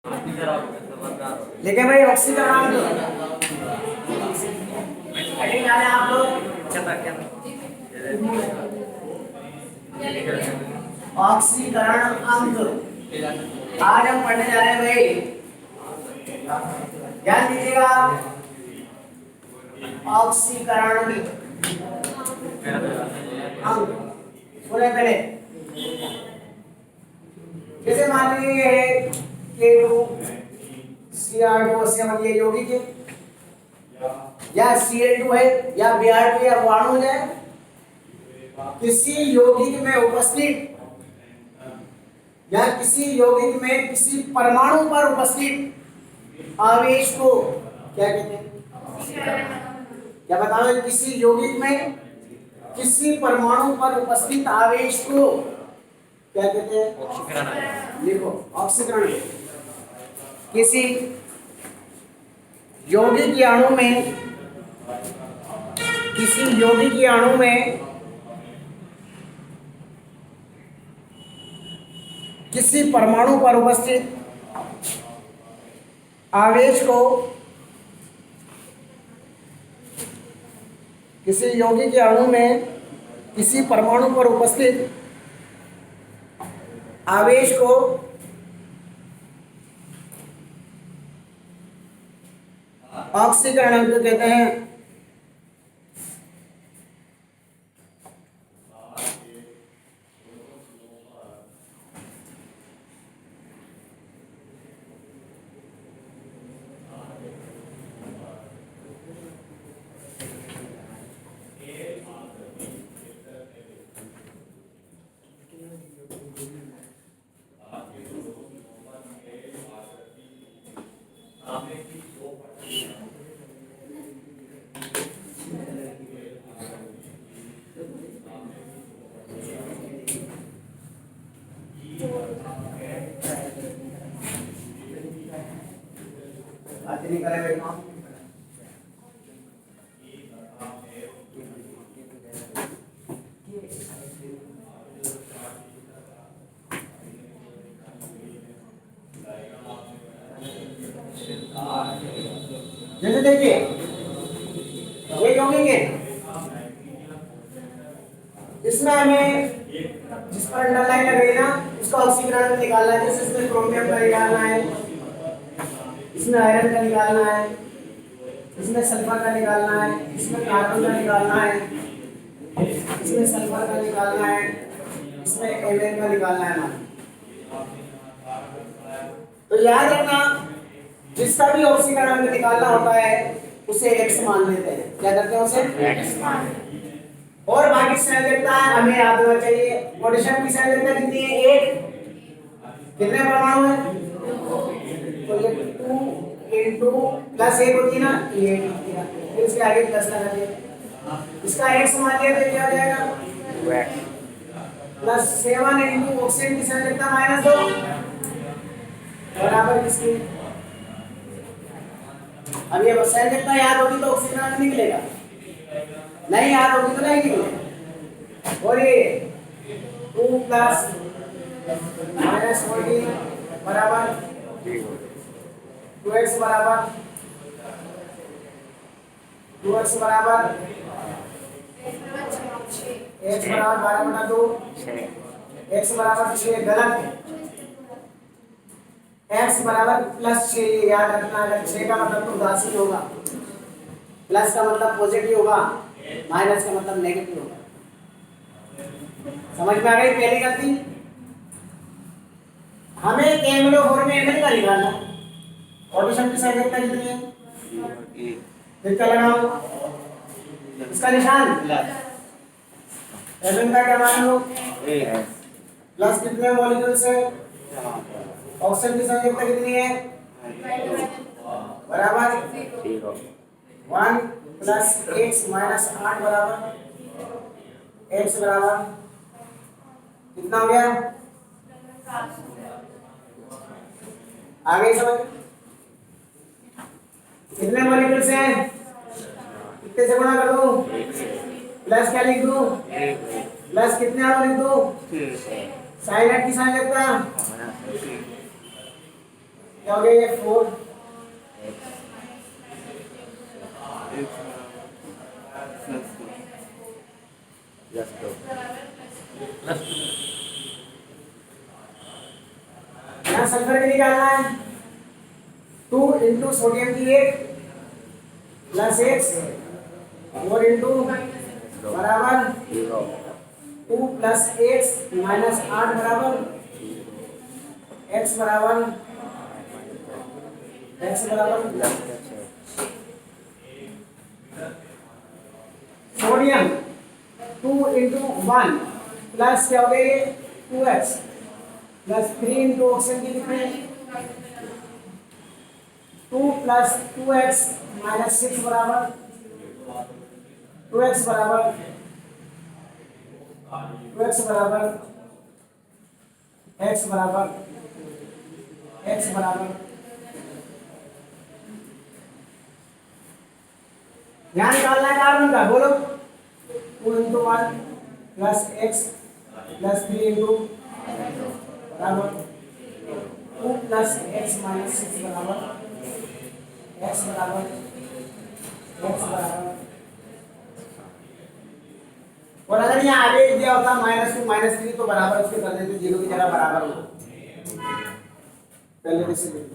लेकिन भाई ऑक्सीकरण पढ़े जा रहे हैं आप लोग। ऑक्सीकरण अंग आज हम पढ़ने जा रहे हैं भाई, ध्यान दीजिएगा। ऑक्सीकरण अंग सुने पहले। जैसे मान लीजिए K2 Cr2 7 ये यौगिक है, या Cl2 है, या Br2 या अणु है। किसी यौगिक में उपस्थित या किसी यौगिक में किसी परमाणु पर उपस्थित आवेश को क्या कहते हैं? क्या बताओ? किसी यौगिक में किसी परमाणु पर उपस्थित आवेश को क्या कहते हैं? ऑक्सीकरण। लिखो, ऑक्सीकरण। किसी यौगिक के अणु में किसी यौगिक के अणु में किसी परमाणु पर उपस्थित आवेश को किसी यौगिक के अणु में किसी परमाणु पर उपस्थित आवेश को ऑक्सीकरण अंग कहते हैं। जैसे देखिए ये यौगिक है, इसमें हमें जिस पर अंडरलाइन लगेगी ना उसका ऑक्सीकरण निकालना है। जैसे इसमें क्रोमियम का निकालना है, इसमें आयरन का निकालना है, इसमें सल्फर का निकालना है, इसमें कार्बन का निकालना है, इसमें सल्फर का निकालना है, इसमें एन का निकालना है ना। तो याद रखना, जिसका भी ऑक्सीकरण निकालना होता है उसे X मान लेते हैं। क्या करते हैं? उसे X मान। और बाकी संयोजकता हमें याद होना चाहिए। पोटेशियम की संयोजकता कितनी है? 1। कितने परमाणु हैं? तो ये 2 into प्लस 1 होती है ना, ये फिर इसके आगे प्लस लगा दिया। इसका X मान लिया तो क्या हो जाएगा? प्लस 7 into ऑक्सीजन की संयोजकता -2 बराबर किसकी? अब ये संयोजकता याद होगी तो ऑक्सीकरण निकलेगा, नहीं याद होगी तो नहीं निकलेगा। और ये 2 + -14 बराबर 2x बराबर 2x बराबर x बराबर 12/2 x बराबर 6। गलत है, x बराबर +6। याद रखना, अगर 6 का मतलब तो उदासीन होगा, प्लस का मतलब पॉजिटिव होगा, माइनस का मतलब नेगेटिव होगा। समझ में आ गई पहली गलती? हमें केवलोफोर में एमएल का निकालना। पोटेशियम की संयोजकता कितनी है? फिर क्या लगाओ? इसका निशान एमएल का क्या मान लो? प्लस कितने मॉलिक्यूल्स है? ऑक्सीजन की संयोजकता कितनी है? बराबर 1 + x - 8 बराबर x बराबर कितना हो गया? आगे समझ? कितने मॉलिक्यूल्स हैं? कितने से गुणा कर दूं? प्लस क्या लिख दूं? प्लस कितने अणु लिख दूं? साइलेंट की संयोजकता क्या हो गया ये 4 यहाँ सल्फर के निकालना है 2 इंटू सोडियम की 8 प्लस एक्स 4 इंटू बराबर 2 प्लस एक्स माइनस 8 बराबर एक्स बराबर सोडियम 2 इंटू 1 प्लस क्या हो गया ये 2x प्लस 3 इंटू ऑक्सीजन की कितने 2 प्लस 2x माइनस 6 बराबर 2x बराबर 2x बराबर x बराबर यहाँ निकालना है कार्बन का बोलो 2 into 1 plus x plus 3 into बराबर 2 प्लस एक्स माइनस 6 बराबर एक्स बराबर और अगर यहाँ आगे दिया होता -2 -3 तो बराबर उसके कर देते 0 की जगह बराबर हो पहले से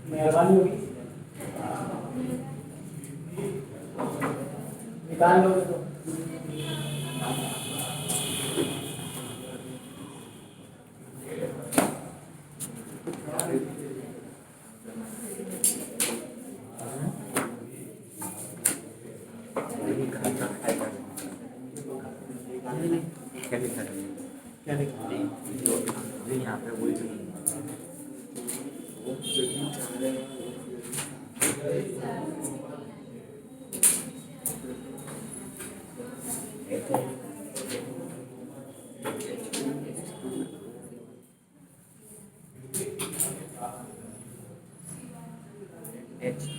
मेहरबानी होगी निकाल लोगे तो क्या लिखा है? क्या लिखा है? जो यहाँ पे वही H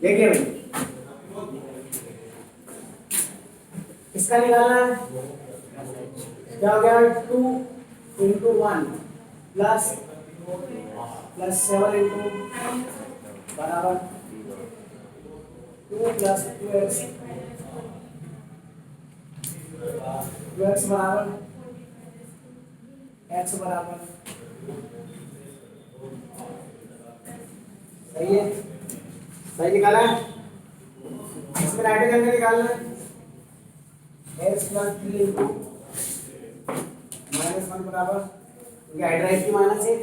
देखिए भाई इसका निकालना है क्या हो गया 2 into 1 प्लस 7 into बराबर 2 plus 2x 2x बराबर x बराबर सही है सही निकाला है इसमें राइट हैंड करके निकालना है x plus 3 into -1 बराबर क्योंकि हाइड्राइड की माइनस है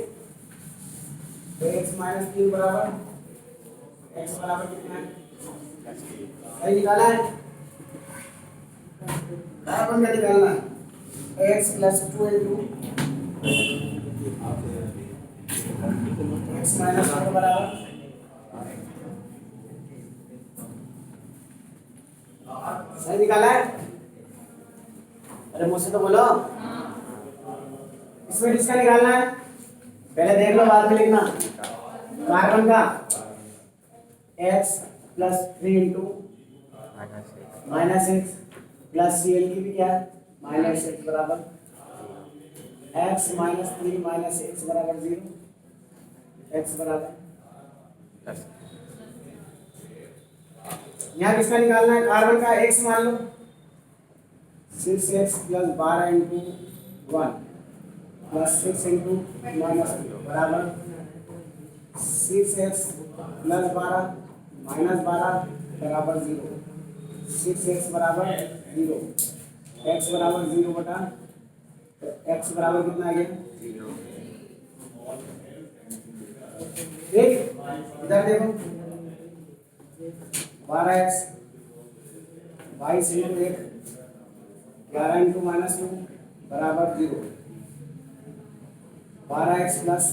तो x minus 3 बराबर x बराबर कितना है सही निकाला है अपन का निकालना है x plus 2 into x minus 1 बराबर सही निकाला है अरे मुझसे तो बोलो इसमें किसका निकालना है पहले देख लो बाद में लिखना कार्बन का x plus 3 into -x plus Cl की भी क्या है -x बराबर x minus 3 minus x बराबर 0 x बराबर यहाँ किसका निकालना है कार्बन का x मान लो 6x plus 12 into 1 plus 6 into minus 2 बराबर 6x plus 12 minus 12 बराबर 0 6x बराबर 0 x बराबर 0 बटा x बराबर कितना आ गया ठीक इधर देखो 12x 22 into 1 11 into -2 बराबर 0 12x plus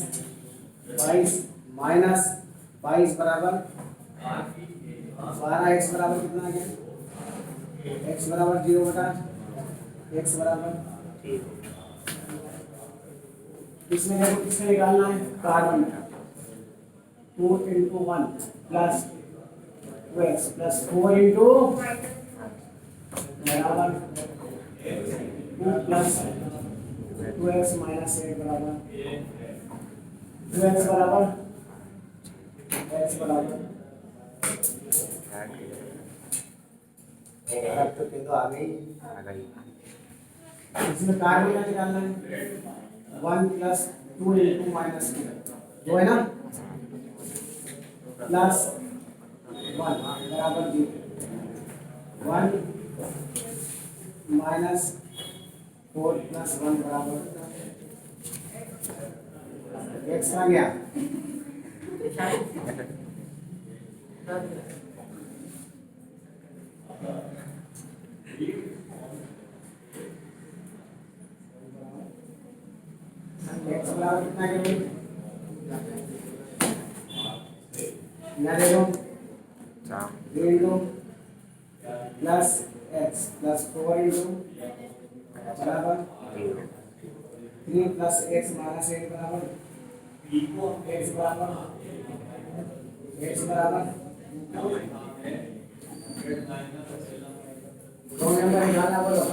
22 minus 22 बराबर 12x बराबर कितना आ गया x बराबर 0 बटा x बराबर इसमें देखो किसमें निकालना है कार्बन का 2 into 1 plus 2x plus 4 into बराबर 2 plus 2x minus 8 बराबर 2x बराबर x बराबर ऐड के अब तो के तो आ गई। आ गई। इसमें कार्बन निकालना है 1 + 2 × -2 वो है ना प्लस 1 बराबर 0 1 -4 + 1 बराबर x आ गया। x बराबर कितना के भाई यहाँ देखो 4 3 × प्लस x प्लस 4 × बराबर 3 + x - 8 बराबर x बराबर दो नंबर निकालना बोलो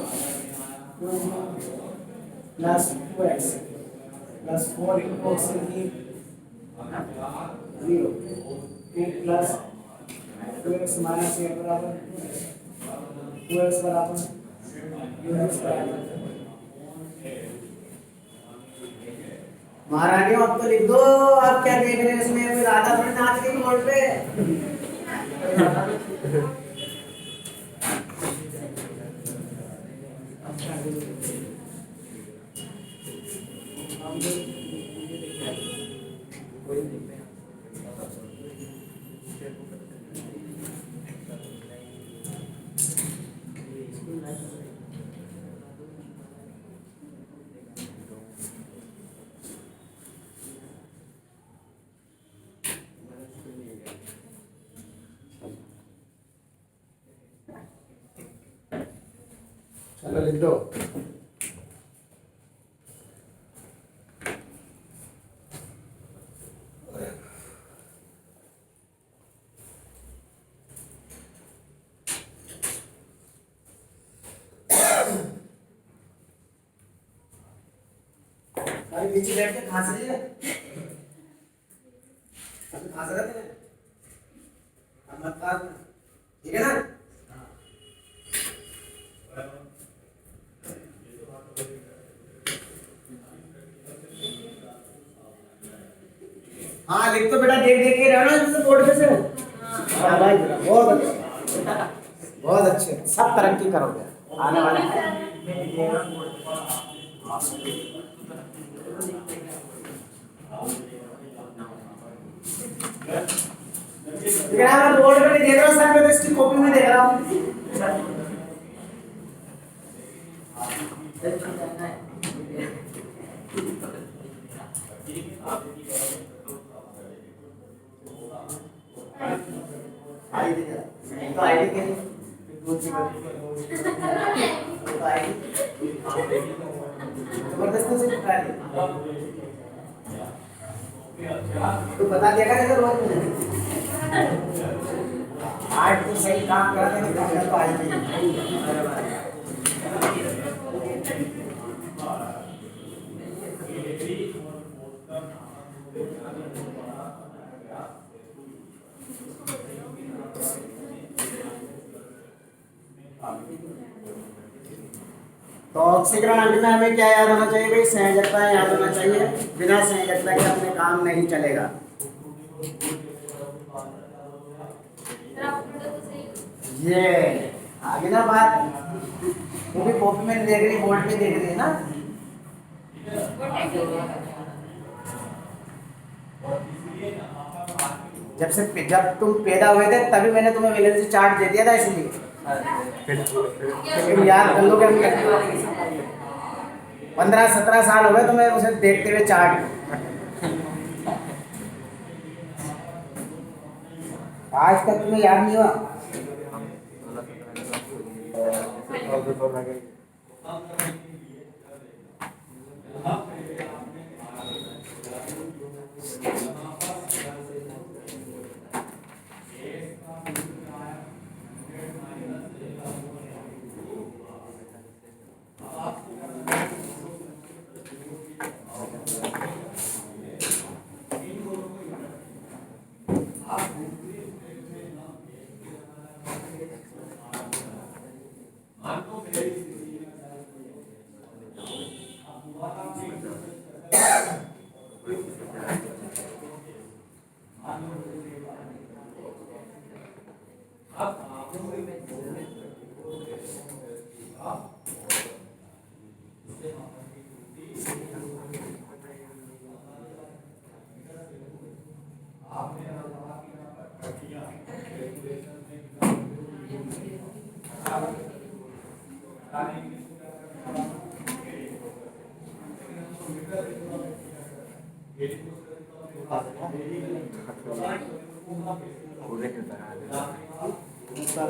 plus 2x plus 4 × x = 0 2 plus 2x - 8 बराबर 2x बराबर महारानियों अब तो लिख दो। आप क्या देख रहे हैं इसमें कोई राधा थोड़ी नाच रही बोर्ड पे। चलो लिख दो। अरे नीचे बैठ के खांस रही है। अभी खांस रहे थे। अब मत खास ना। ठीक है ना? हाँ लिख तो बेटा देख देख के रहना इसमें बोर्ड पे से। हाँ भाई बहुत अच्छे बहुत अच्छे सब तरक्की करोगे आने वाले लेकिन मैं बोर्ड पे नहीं देख रहा हूँ सर मैं तो इसकी कॉपी में देख रहा हूँ। आईडी तो आईडी के जबरदस्ती से उठा ली तो बता दिया कर इधर रोज मुझे आज तो सही काम करते हैं तो आईडी तो ऑक्सीकरण अंक में हमें क्या याद होना चाहिए भाई संयोजकता याद होना चाहिए बिना संयोजकता के अपने काम नहीं चलेगा। ये आगे ना बात वो भी कॉपी में देख रही बोर्ड में देख रही है ना। जब तुम पैदा हुए थे तभी मैंने तुम्हें वैलेंसी चार्ट दे दिया था इसलिए लेकिन याद कर लो कि 15-17 साल हो गए तुम्हें उसे देखते हुए चार्ट। आज तक तुम्हें याद नहीं हुआ। पूरे के बना आगे चल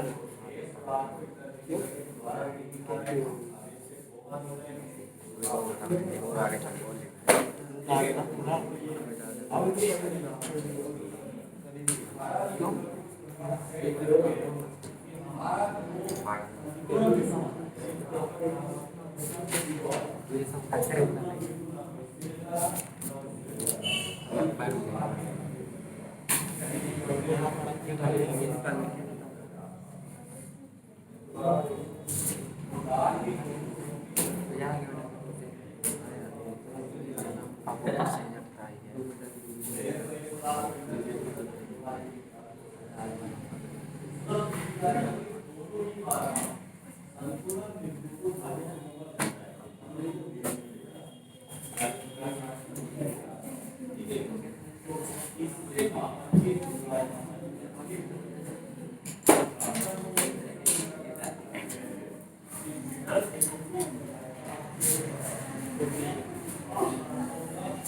ये सब अच्छा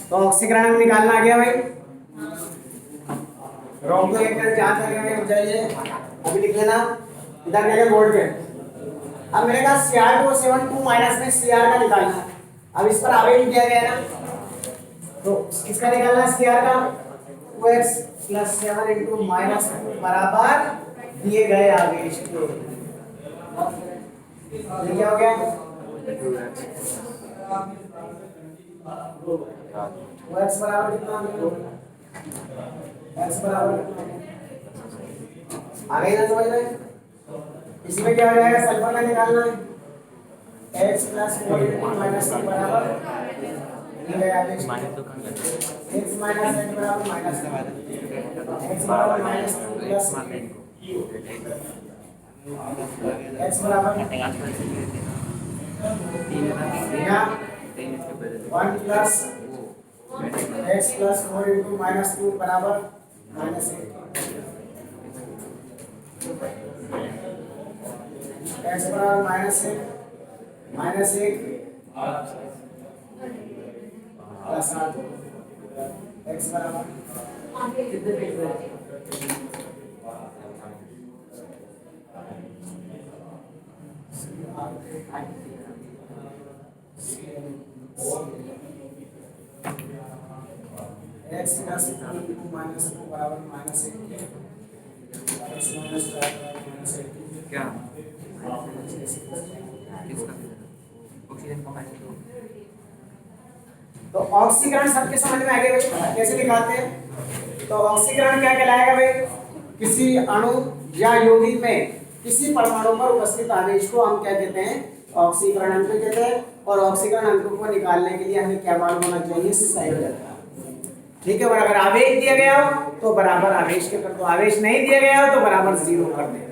तो ऑक्सीकरण में निकालना आ गया भाई। रोम को एक तरफ जहां तक है जाइए, अभी लिख लेना इधर मेरे बोर्ड पे। अब मेरे पास Cr272 माइनस में Cr का निकालना है। अब इस पर आवेश दिया गया है ना, तो इसका निकालना है Cr का 2x + 7 * -2 बराबर दिए गए आवेश के। ये क्या हो गया? वो x बराबर कितना? x बराबर आ गई ना समझ में? इसमें क्या हो जाएगा? सल्फर का निकालना है x + 4 * -2 बराबर ये गया आवेश x - 1 बराबर -2 x बराबर -2 प्लस x बराबर 1 प्लस x + 4 * -2 बराबर -1 x बराबर -1 प्लस 8 x बराबर x + 2 -2 बराबर -1 x - 4 क्या इसका ऑक्सीजन का माइनस तो ऑक्सीकरण सबके समझ में आ गया भाई, कैसे दिखाते हैं? तो ऑक्सीकरण क्या कहलाएगा भाई? किसी अणु या यौगिक में किसी परमाणु पर उपस्थित आवेश को हम क्या कहते हैं? ऑक्सीकरण अंक कहते हैं। और ऑक्सीकरण अंक को निकालने के लिए हमें क्या मालूम होना चाहिए? संयोजक। ठीक है, और अगर आवेश दिया गया हो तो बराबर आवेश के कर दो, आवेश नहीं दिया गया हो तो बराबर 0 कर दे।